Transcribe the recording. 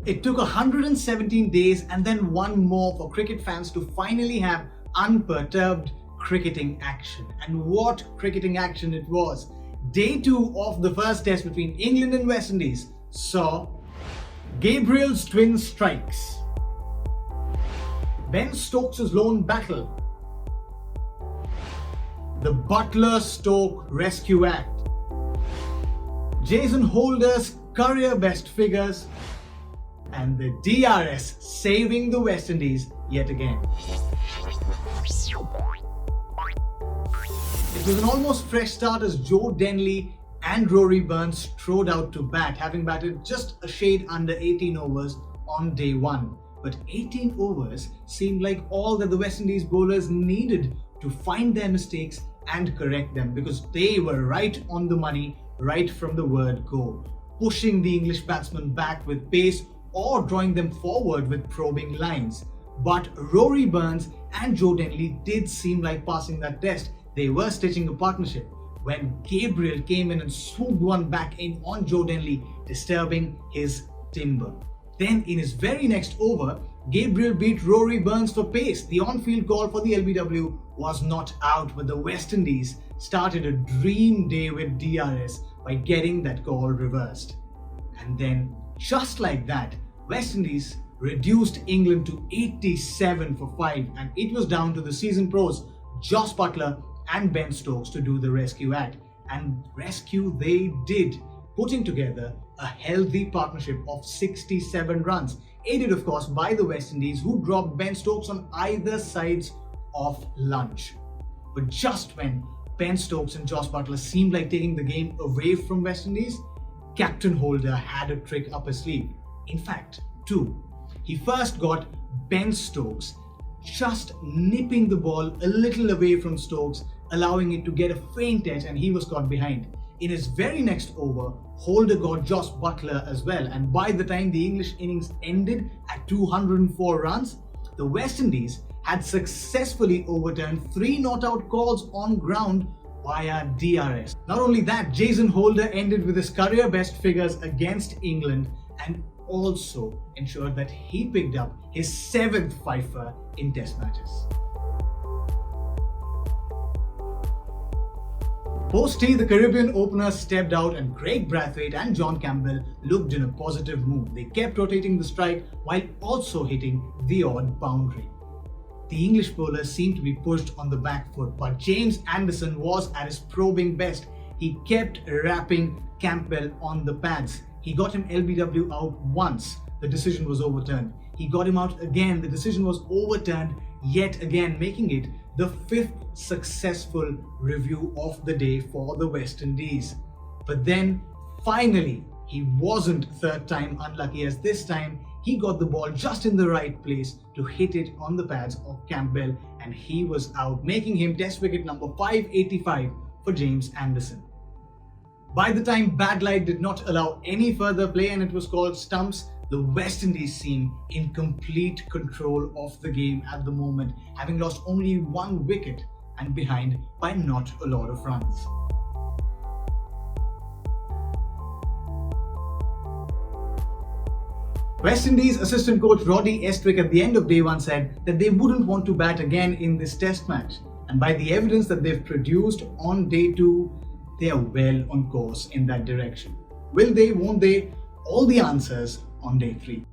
It took 117 days and then one more for cricket fans to finally have unperturbed cricketing action. And what cricketing action it was! Day 2 of the first test between England and West Indies saw Gabriel's twin strikes, Ben Stokes' lone battle, the Butler-Stoke rescue act, Jason Holder's career best figures, and the DRS saving the West Indies yet again. It was an almost fresh start as Joe Denley and Rory Burns strode out to bat, having batted just a shade under 18 overs on day 1. But 18 overs seemed like all that the West Indies bowlers needed to find their mistakes and correct them, because they were right on the money right from the word go, pushing the English batsmen back with pace or drawing them forward with probing lines. But Rory Burns and Joe Denley did seem like passing that test. They were stitching a partnership when Gabriel came in and swooped one back in on Joe Denley, disturbing his timber. Then in his very next over, Gabriel beat Rory Burns for pace. The on-field call for the LBW was not out, but the West Indies started a dream day with DRS by getting that call reversed. And then, just like that, West Indies reduced England to 87 for 5, and it was down to the seasoned pros Jos Buttler and Ben Stokes to do the rescue act. And rescue they did, putting together a healthy partnership of 67 runs, aided of course by the West Indies, who dropped Ben Stokes on either sides of lunch. But just when Ben Stokes and Jos Buttler seemed like taking the game away from West Indies, Captain Holder had a trick up his sleeve. In fact, 2. He first got Ben Stokes just nipping the ball a little away from Stokes, allowing it to get a faint edge, and he was caught behind. In his very next over, Holder got Jos Buttler as well, and by the time the English innings ended at 204 runs, the West Indies had successfully overturned 3 not-out calls on ground via DRS. Not only that, Jason Holder ended with his career best figures against England and also ensured that he picked up his 7th fifer in Test matches. Post-tea, the Caribbean openers stepped out and Craig Brathwaite and John Campbell looked in a positive mood. They kept rotating the strike while also hitting the odd boundary. The English bowlers seemed to be pushed on the back foot, but James Anderson was at his probing best. He kept rapping Campbell on the pads. He got him LBW out once. The decision was overturned. He got him out again. The decision was overturned yet again, making it the 5th successful review of the day for the West Indies. But then, finally, he wasn't third time unlucky, as this time he got the ball just in the right place to hit it on the pads of Campbell, and he was out, making him test wicket number 585 for James Anderson. By the time bad light did not allow any further play and it was called stumps, the West Indies seemed in complete control of the game at the moment, having lost only 1 wicket and behind by not a lot of runs. West Indies assistant coach Roddy Estwick at the end of day 1 said that they wouldn't want to bat again in this test match, and by the evidence that they've produced on day 2, they are well on course in that direction. Will they, won't they? All the answers on day 3.